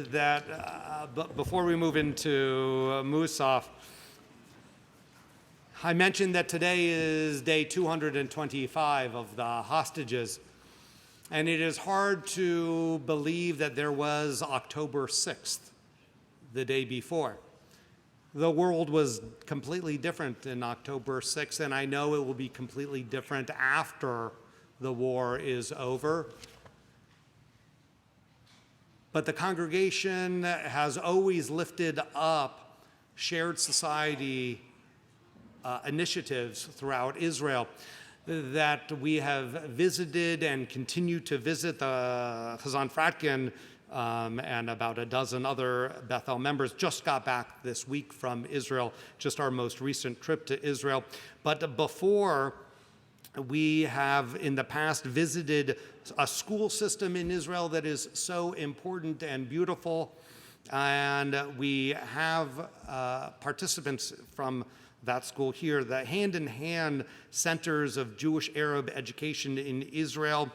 that before we move into Musaf, I mentioned that today is day 225 of the hostages, and it is hard to believe that there was October 6th, the day before. The world was completely different in October 6th, and I know it will be completely different after the war is over. But the congregation has always lifted up shared society initiatives throughout Israel that we have visited and continue to visit. The Chazan Fratkin and about a dozen other Bethel members just got back this week from Israel, just our most recent trip to Israel. But before, we have in the past visited a school system in Israel that is so important and beautiful, and we have participants from that school here. The hand-in-hand centers of Jewish Arab education in Israel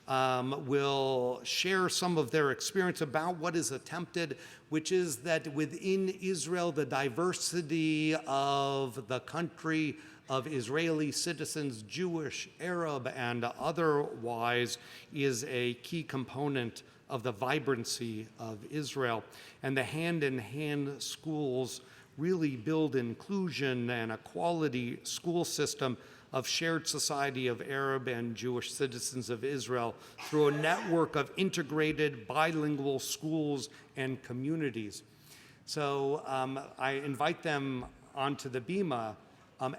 will share some of their experience about what is attempted, which is that within Israel, the diversity of the country of Israeli citizens, Jewish, Arab, and otherwise, is a key component of the vibrancy of Israel. And the hand-in-hand schools really build inclusion and a quality school system of shared society of Arab and Jewish citizens of Israel through a network of integrated bilingual schools and communities. So I invite them onto the bima,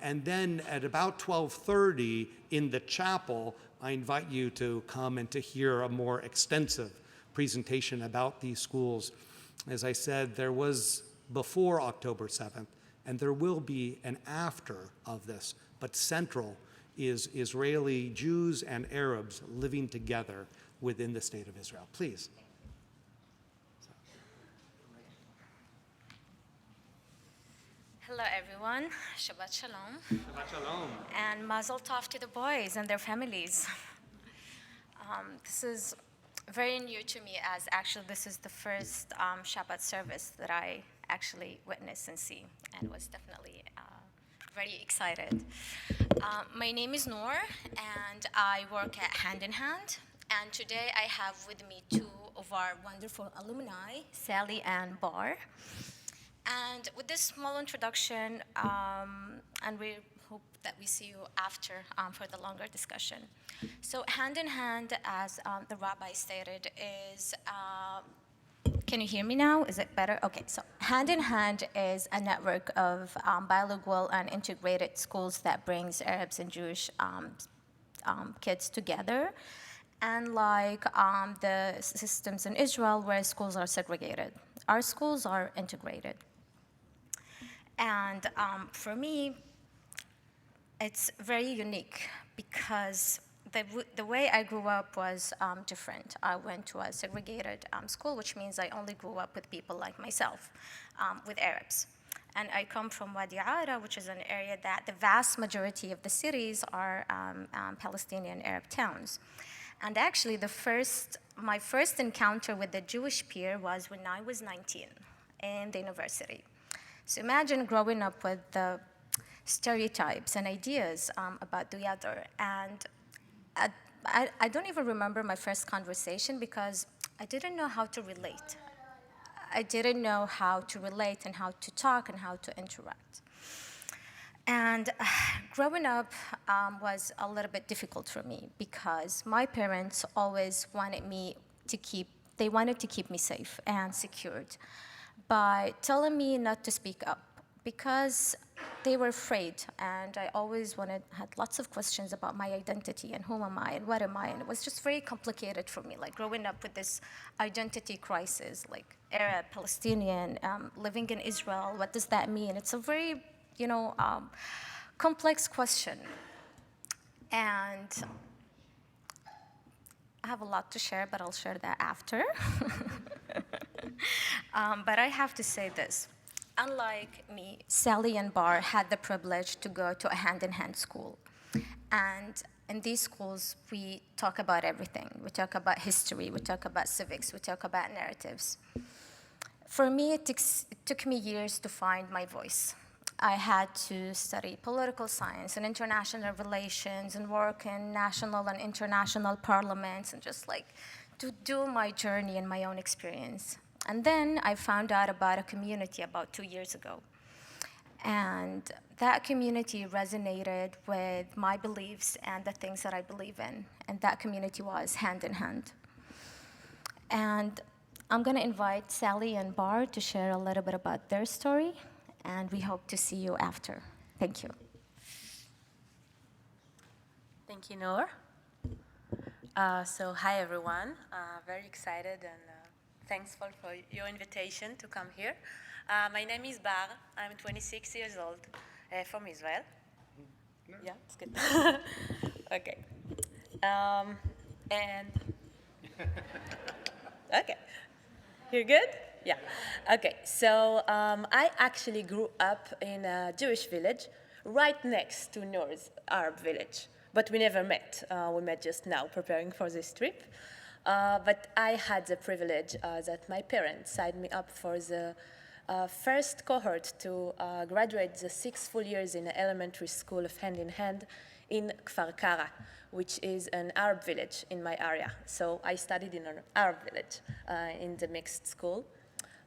and then at about 12:30 in the chapel, I invite you to come and to hear a more extensive presentation about these schools. As I said, there was before October 7th, and there will be an after of this, but central is Israeli Jews and Arabs living together within the state of Israel. Please. Hello, everyone. Shabbat Shalom. Shabbat Shalom. And Mazel Tov to the boys and their families. This is very new to me, as actually this is the first Shabbat service that I actually witnessed and see, and was definitely very excited. My name is Noor, and I work at Hand in Hand. And today I have with me two of our wonderful alumni, Sally and Bar. And with this small introduction, and we hope that we see you after for the longer discussion. So Hand in Hand, as the rabbi stated, is, can you hear me now? Is it better? Okay, so Hand in Hand is a network of bilingual and integrated schools that brings Arabs and Jewish kids together. And like the systems in Israel where schools are segregated, our schools are integrated. And for me, it's very unique because the way I grew up was different. I went to a segregated school, which means I only grew up with people like myself, with Arabs. And I come from Wadi Ara, which is an area that the vast majority of the cities are Palestinian Arab towns. And actually, my first encounter with the Jewish peer was when I was 19 in the university. So imagine growing up with the stereotypes and ideas about the other. And I don't even remember my first conversation because I didn't know how to relate. I didn't know how to relate and how to talk and how to interact. And growing up was a little bit difficult for me because my parents always wanted to keep me safe and secured by telling me not to speak up because they were afraid, and I always had lots of questions about my identity and who am I and what am I, and it was just very complicated for me, like growing up with this identity crisis, like Arab, Palestinian, living in Israel, what does that mean? It's a very, complex question, and I have a lot to share, but I'll share that after. But I have to say this. Unlike me, Sally and Bar had the privilege to go to a hand-in-hand school. And in these schools, we talk about everything. We talk about history, we talk about civics, we talk about narratives. For me, it took me years to find my voice. I had to study political science and international relations and work in national and international parliaments and just like to do my journey and my own experience. And then I found out about a community about 2 years ago. And that community resonated with my beliefs and the things that I believe in. And that community was Hand in Hand. And I'm going to invite Sally and Bar to share a little bit about their story. And we hope to see you after. Thank you. Thank you, Noor. So hi, everyone. Very excited and thankful for your invitation to come here. My name is Bar. I'm 26 years old, from Israel. Yeah, it's good. Okay. And okay. You're good? Yeah. Okay. So I actually grew up in a Jewish village right next to Noor's Arab village. But we never met. We met just now preparing for this trip. But I had the privilege that my parents signed me up for the first cohort to graduate the 6 full years in the elementary school of Hand in Hand in Kfar Kara, which is an Arab village in my area. So I studied in an Arab village in the mixed school.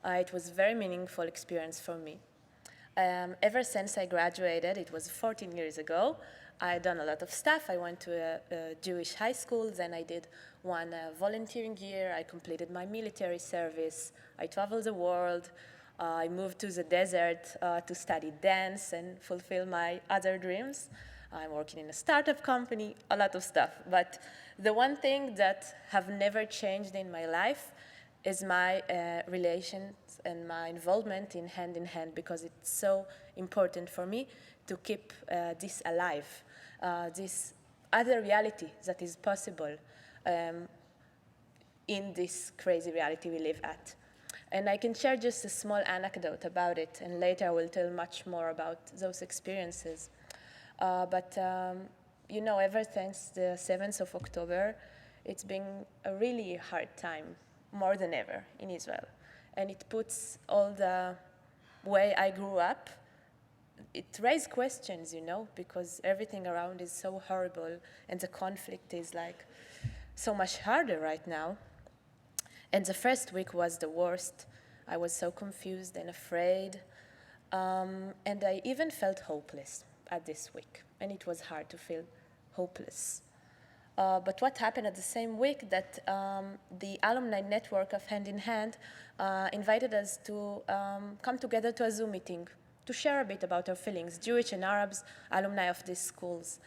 It was a very meaningful experience for me. Ever since I graduated, it was 14 years ago, I had done a lot of stuff. I went to a Jewish high school, then I did one volunteering year. I completed my military service. I traveled the world. I moved to the desert to study dance and fulfill my other dreams. I'm working in a startup company, a lot of stuff. But the one thing that have never changed in my life is my relations and my involvement in Hand, because it's so important for me to keep this alive, this other reality that is possible in this crazy reality we live at. And I can share just a small anecdote about it, and later I will tell much more about those experiences. You know, ever since the 7th of October, it's been a really hard time, more than ever, in Israel. And it puts all the way I grew up, it raised questions, you know, because everything around is so horrible, and the conflict is like so much harder right now. And the first week was the worst. I was so confused and afraid. And I even felt hopeless at this week. And it was hard to feel hopeless. But what happened at the same week that the alumni network of Hand in Hand invited us to come together to a Zoom meeting to share a bit about our feelings, Jewish and Arabs, alumni of these schools.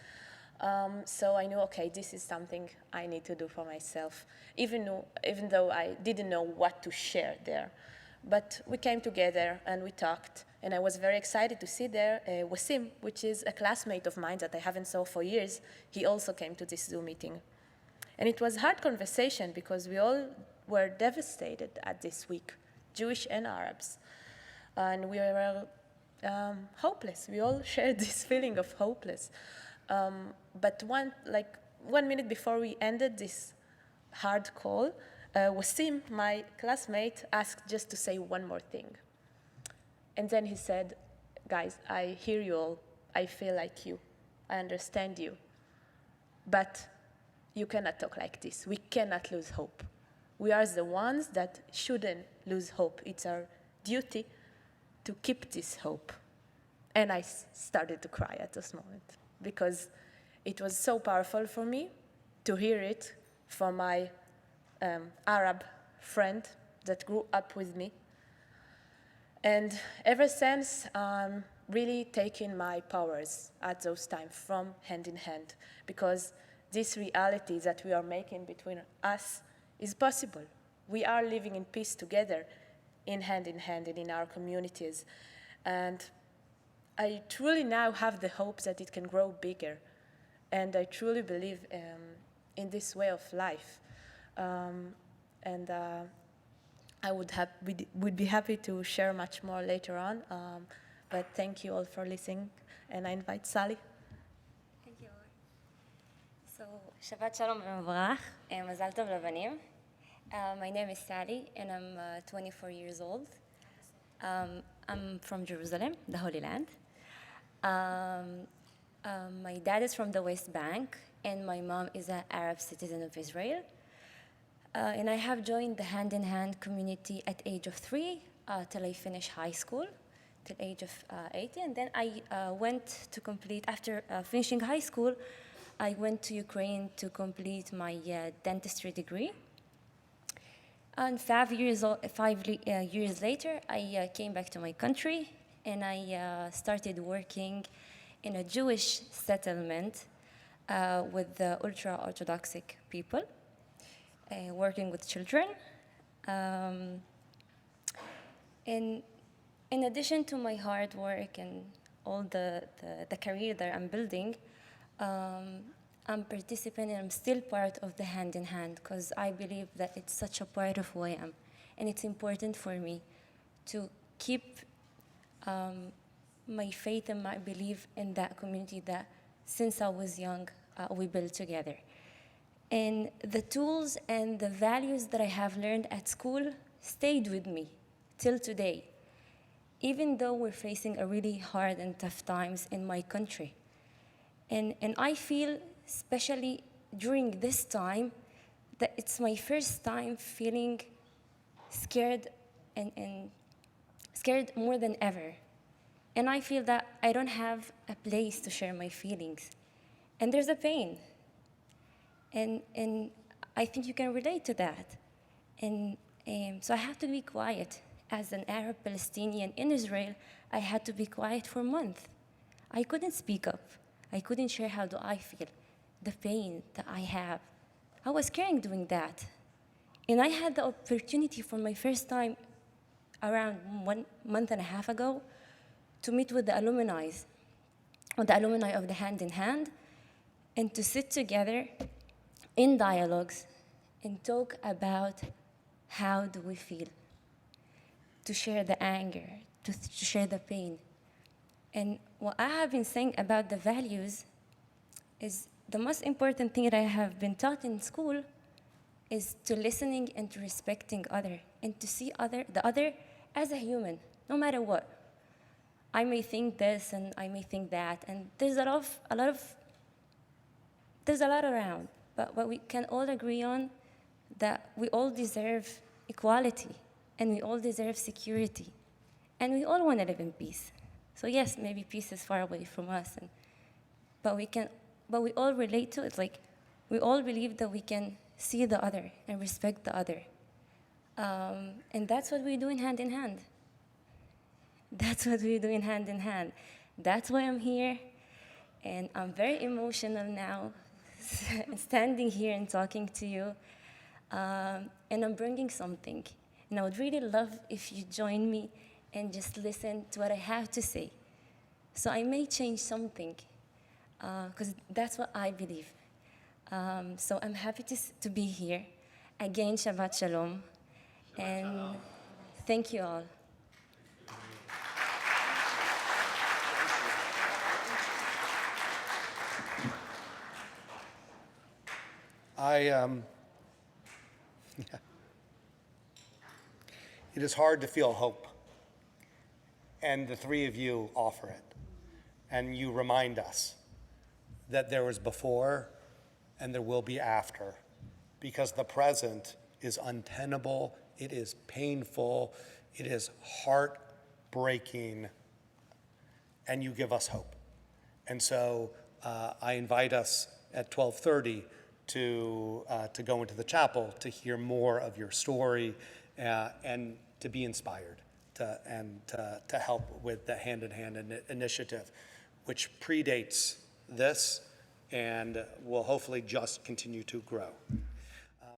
So I knew, okay, this is something I need to do for myself, even though I didn't know what to share there. But we came together and we talked, and I was very excited to see there Wasim, which is a classmate of mine that I haven't saw for years. He also came to this Zoom meeting. And it was a hard conversation because we all were devastated at this week, Jewish and Arabs. And we were hopeless. We all shared this feeling of hopeless. But 1 minute before we ended this hard call, Wasim, my classmate, asked just to say one more thing. And then he said, guys, I hear you all. I feel like you. I understand you. But you cannot talk like this. We cannot lose hope. We are the ones that shouldn't lose hope. It's our duty to keep this hope. And I started to cry at this moment because it was so powerful for me to hear it from my Arab friend that grew up with me. And ever since, I'm really taking my powers at those times from Hand in Hand, because this reality that we are making between us is possible. We are living in peace together in Hand and in our communities. And I truly now have the hope that it can grow bigger. And I truly believe in this way of life. I would be happy to share much more later on. But thank you all for listening. And I invite Sally. Thank you. So, Shabbat Shalom v'Mavarach, Mazal Tov Lavanim. My name is Sally, and I'm 24 years old. I'm from Jerusalem, the Holy Land. My dad is from the West Bank, and my mom is an Arab citizen of Israel. And I have joined the Hand in Hand community at age of 3 till I finish high school, till age of 18. And then I went to complete, after finishing high school, I went to Ukraine to complete my dentistry degree. And 5 years later, I came back to my country, and I started working in a Jewish settlement with the ultra-Orthodox people, working with children. In addition to my hard work and all the career that I'm building, I'm participating and I'm still part of the Hand in Hand because I believe that it's such a part of who I am. And it's important for me to keep my faith and my belief in that community that since I was young, we built together. And the tools and the values that I have learned at school stayed with me till today, even though we're facing a really hard and tough times in my country. And I feel, especially during this time, that it's my first time feeling scared and scared more than ever. And I feel that I don't have a place to share my feelings. And there's a pain. And I think you can relate to that. And so I have to be quiet. As an Arab Palestinian in Israel, I had to be quiet for a month. I couldn't speak up. I couldn't share how do I feel, the pain that I have. I was scared doing that. And I had the opportunity for my first time around 1 month and a half ago to meet with the alumni of the Hand in Hand, and to sit together in dialogues and talk about how do we feel, to share the anger, to share the pain. And what I have been saying about the values is the most important thing that I have been taught in school is to listening and to respecting other, and to see the other as a human, no matter what. I may think this and I may think that, and there's a lot around, but what we can all agree on that we all deserve equality, and we all deserve security, and we all want to live in peace. So yes, maybe peace is far away from us, but we all relate to it. Like, we all believe that we can see the other and respect the other. And that's what we do in Hand in Hand. That's what we do in Hand in Hand. That's why I'm here, and I'm very emotional now, standing here and talking to you. And I'm bringing something. And I would really love if you join me and just listen to what I have to say. So I may change something, because that's what I believe. So I'm happy to be here. Again, Shabbat Shalom. And thank you all. It is hard to feel hope, and the three of you offer it. And you remind us that there was before and there will be after, because the present is untenable, it is painful, it is heartbreaking, and you give us hope. And so I invite us at 12:30 to go into the chapel to hear more of your story and to be inspired to help with the Hand in Hand initiative, which predates this and will hopefully just continue to grow.